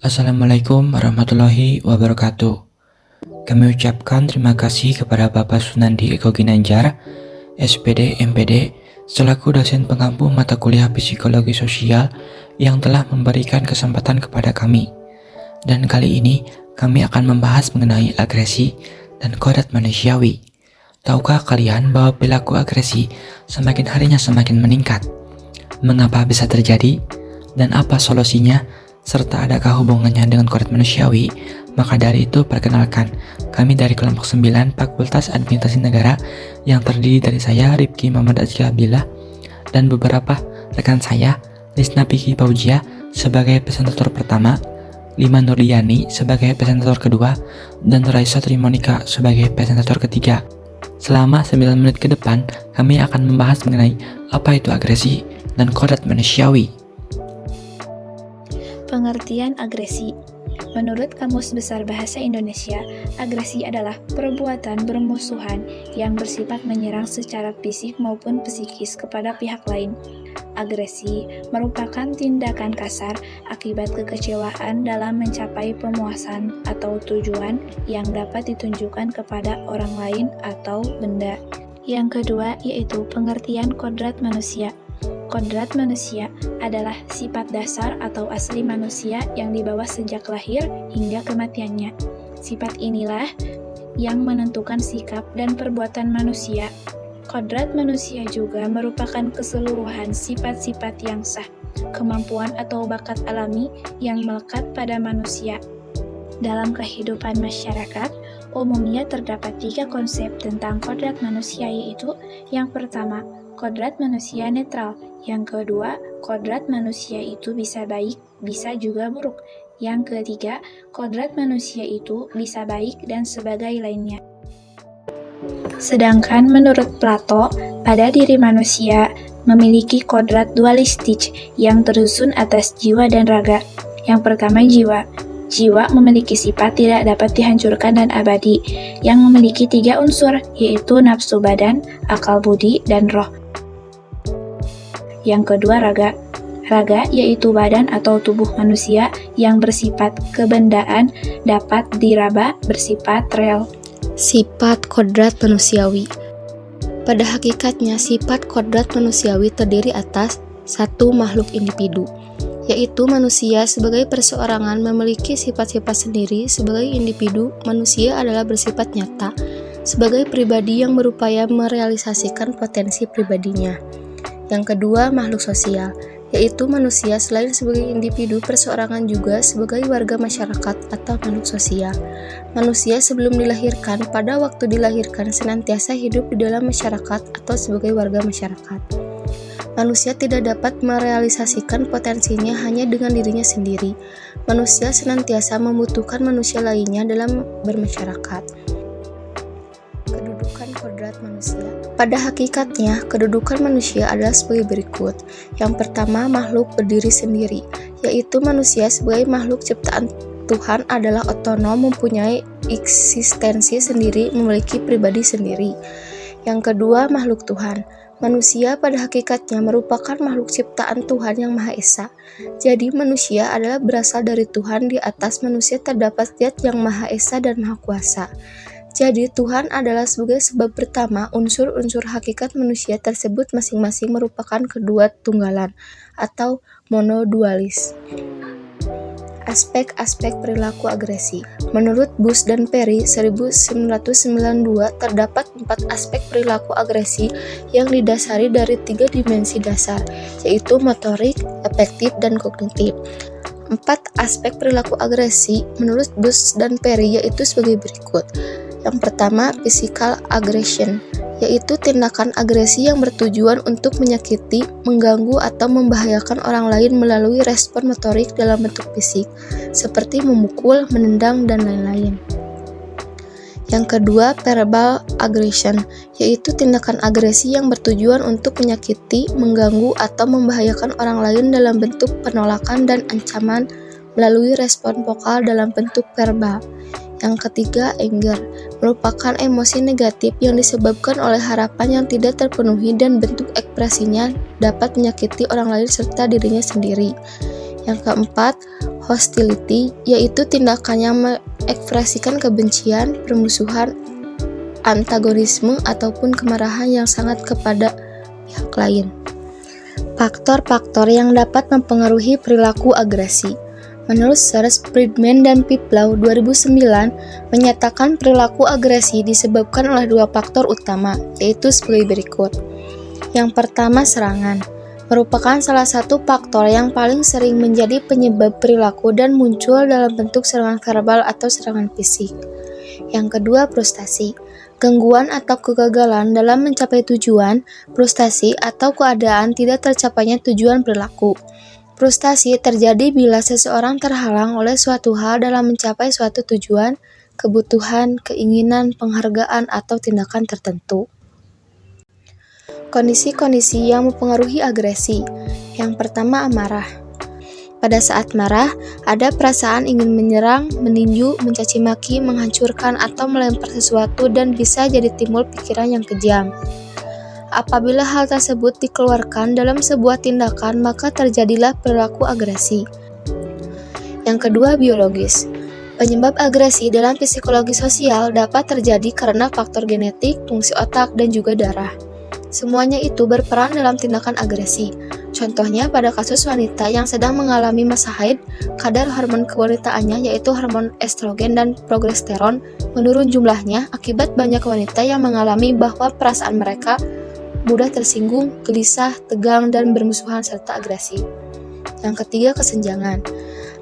Assalamualaikum warahmatullahi wabarakatuh. Kami ucapkan terima kasih kepada Bapak Sunandi Eko Ginanjar, SPD MPD, selaku dosen pengampu mata kuliah Psikologi Sosial yang telah memberikan kesempatan kepada kami. Dan kali ini kami akan membahas mengenai agresi dan kodrat manusiawi. Tahukah kalian bahwa perilaku agresi semakin harinya semakin meningkat? Mengapa bisa terjadi? Dan apa solusinya? Serta adakah hubungannya dengan kodrat manusiawi? Maka dari itu perkenalkan, kami dari kelompok 9 Fakultas Administrasi Negara yang terdiri dari saya, Rifki Muhammad Azki Abdillah, dan beberapa rekan saya, Lisna Piki Paujia sebagai presentator pertama, Lima Nurliani sebagai presentator kedua, dan Raisa Trimonika sebagai presentator ketiga. Selama 9 menit ke depan, kami akan membahas mengenai apa itu agresi dan kodrat manusiawi. Pengertian agresi. Menurut Kamus Besar Bahasa Indonesia, agresi adalah perbuatan bermusuhan yang bersifat menyerang secara fisik maupun psikis kepada pihak lain. Agresi merupakan tindakan kasar akibat kekecewaan dalam mencapai pemuasan atau tujuan yang dapat ditunjukkan kepada orang lain atau benda. Yang kedua yaitu pengertian kodrat manusia. Kodrat manusia adalah sifat dasar atau asli manusia yang dibawa sejak lahir hingga kematiannya. Sifat inilah yang menentukan sikap dan perbuatan manusia. Kodrat manusia juga merupakan keseluruhan sifat-sifat yang sah, kemampuan atau bakat alami yang melekat pada manusia. Dalam kehidupan masyarakat, umumnya terdapat 3 konsep tentang kodrat manusia, yaitu yang pertama, kodrat manusia netral. Yang kedua, kodrat manusia itu bisa baik, bisa juga buruk. Yang ketiga, kodrat manusia itu bisa baik dan sebagai lainnya. Sedangkan menurut Plato, pada diri manusia memiliki kodrat dualistik yang tersusun atas jiwa dan raga. Yang pertama, jiwa. Jiwa memiliki sifat tidak dapat dihancurkan dan abadi, yang memiliki 3 unsur, yaitu nafsu badan, akal budi, dan roh. Yang kedua, raga. Raga yaitu badan atau tubuh manusia yang bersifat kebendaan, dapat diraba, bersifat real. Sifat kodrat manusiawi. Pada hakikatnya, sifat kodrat manusiawi terdiri atas 1 makhluk individu, yaitu manusia sebagai perseorangan memiliki sifat-sifat sendiri. Sebagai individu, manusia adalah bersifat nyata sebagai pribadi yang berupaya merealisasikan potensi pribadinya. Yang kedua, makhluk sosial, yaitu manusia selain sebagai individu perseorangan juga sebagai warga masyarakat atau makhluk sosial. Manusia sebelum dilahirkan, pada waktu dilahirkan senantiasa hidup di dalam masyarakat atau sebagai warga masyarakat. Manusia tidak dapat merealisasikan potensinya hanya dengan dirinya sendiri. Manusia senantiasa membutuhkan manusia lainnya dalam bermasyarakat. Kedudukan kodrat manusia. Pada hakikatnya, kedudukan manusia adalah sebagai berikut. Yang pertama, makhluk berdiri sendiri, yaitu manusia sebagai makhluk ciptaan Tuhan adalah otonom, mempunyai eksistensi sendiri, memiliki pribadi sendiri. Yang kedua, makhluk Tuhan. Manusia pada hakikatnya merupakan makhluk ciptaan Tuhan yang Maha Esa. Jadi manusia adalah berasal dari Tuhan. Di atas manusia terdapat Zat yang Maha Esa dan Maha Kuasa. Jadi Tuhan adalah sebagai sebab pertama. Unsur-unsur hakikat manusia tersebut masing-masing merupakan kedua tunggalan atau monodualis. Aspek-aspek perilaku agresi. Menurut Bush dan Perry 1992, terdapat 4 aspek perilaku agresi yang didasari dari 3 dimensi dasar, yaitu motorik, afektif, dan kognitif. 4 aspek perilaku agresi menurut Bush dan Perry yaitu sebagai berikut. Yang pertama, physical aggression, yaitu tindakan agresi yang bertujuan untuk menyakiti, mengganggu, atau membahayakan orang lain melalui respon motorik dalam bentuk fisik, seperti memukul, menendang, dan lain-lain. Yang kedua, verbal aggression, yaitu tindakan agresi yang bertujuan untuk menyakiti, mengganggu, atau membahayakan orang lain dalam bentuk penolakan dan ancaman melalui respon vokal dalam bentuk verbal. Yang ketiga, anger, merupakan emosi negatif yang disebabkan oleh harapan yang tidak terpenuhi dan bentuk ekspresinya dapat menyakiti orang lain serta dirinya sendiri. Yang keempat, hostility, yaitu tindakan yang mengekspresikan kebencian, permusuhan, antagonisme, ataupun kemarahan yang sangat kepada pihak lain. Faktor-faktor yang dapat mempengaruhi perilaku agresi. Menurut Search, Friedman dan Piplau 2009 menyatakan perilaku agresi disebabkan oleh dua faktor utama, yaitu sebagai berikut. Yang pertama, serangan, merupakan salah satu faktor yang paling sering menjadi penyebab perilaku dan muncul dalam bentuk serangan verbal atau serangan fisik. Yang kedua, frustasi, gangguan atau kegagalan dalam mencapai tujuan, frustasi atau keadaan tidak tercapainya tujuan perilaku. Frustasi terjadi bila seseorang terhalang oleh suatu hal dalam mencapai suatu tujuan, kebutuhan, keinginan, penghargaan, atau tindakan tertentu. Kondisi-kondisi yang mempengaruhi agresi. Yang pertama, amarah. Pada saat marah, ada perasaan ingin menyerang, meninju, mencaci maki, menghancurkan, atau melempar sesuatu dan bisa jadi timbul pikiran yang kejam. Apabila hal tersebut dikeluarkan dalam sebuah tindakan, maka terjadilah perilaku agresi. Yang kedua, biologis. Penyebab agresi dalam psikologi sosial dapat terjadi karena faktor genetik, fungsi otak, dan juga darah. Semuanya itu berperan dalam tindakan agresi. Contohnya pada kasus wanita yang sedang mengalami masa haid, kadar hormon kewanitaannya yaitu hormon estrogen dan progesteron menurun jumlahnya akibat banyak wanita yang mengalami bahwa perasaan mereka mudah tersinggung, gelisah, tegang, dan bermusuhan serta agresi. Yang ketiga, kesenjangan.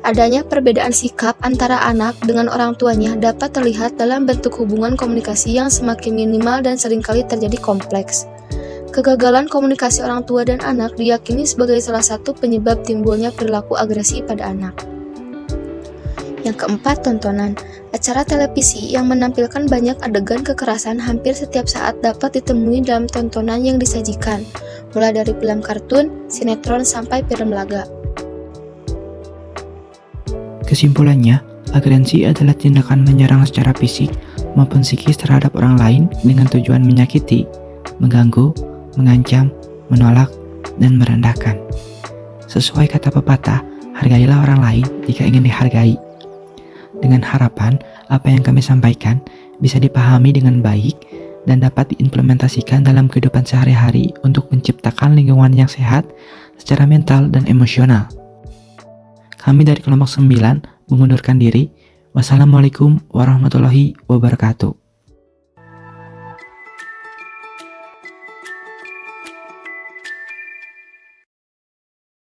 Adanya perbedaan sikap antara anak dengan orang tuanya dapat terlihat dalam bentuk hubungan komunikasi yang semakin minimal dan seringkali terjadi kompleks. Kegagalan komunikasi orang tua dan anak diyakini sebagai salah satu penyebab timbulnya perilaku agresi pada anak. Yang keempat, tontonan. Acara televisi yang menampilkan banyak adegan kekerasan hampir setiap saat dapat ditemui dalam tontonan yang disajikan, mulai dari film kartun, sinetron, sampai film laga. Kesimpulannya, agresi adalah tindakan menyerang secara fisik maupun psikis terhadap orang lain dengan tujuan menyakiti, mengganggu, mengancam, menolak, dan merendahkan. Sesuai kata pepatah, hargailah orang lain jika ingin dihargai. Dengan harapan apa yang kami sampaikan bisa dipahami dengan baik dan dapat diimplementasikan dalam kehidupan sehari-hari untuk menciptakan lingkungan yang sehat secara mental dan emosional. Kami dari kelompok 9 mengundurkan diri. Wassalamualaikum warahmatullahi wabarakatuh.